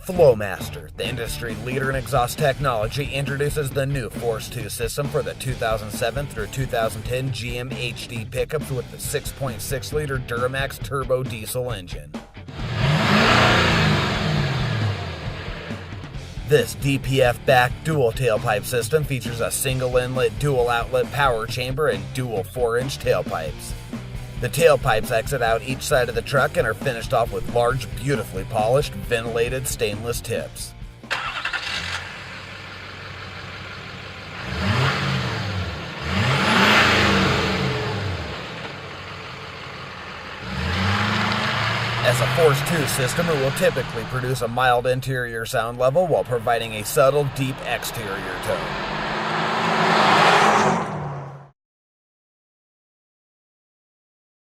Flowmaster, the industry leader in exhaust technology, introduces the new Force 2 system for the 2007 through 2010 GM HD pickups with the 6.6-liter Duramax turbo diesel engine. This DPF-backed dual tailpipe system features a single inlet, dual outlet power chamber and dual 4-inch tailpipes. The tailpipes exit out each side of the truck and are finished off with large, beautifully polished, ventilated stainless tips. As a Force 2 system, it will typically produce a mild interior sound level while providing a subtle, deep exterior tone.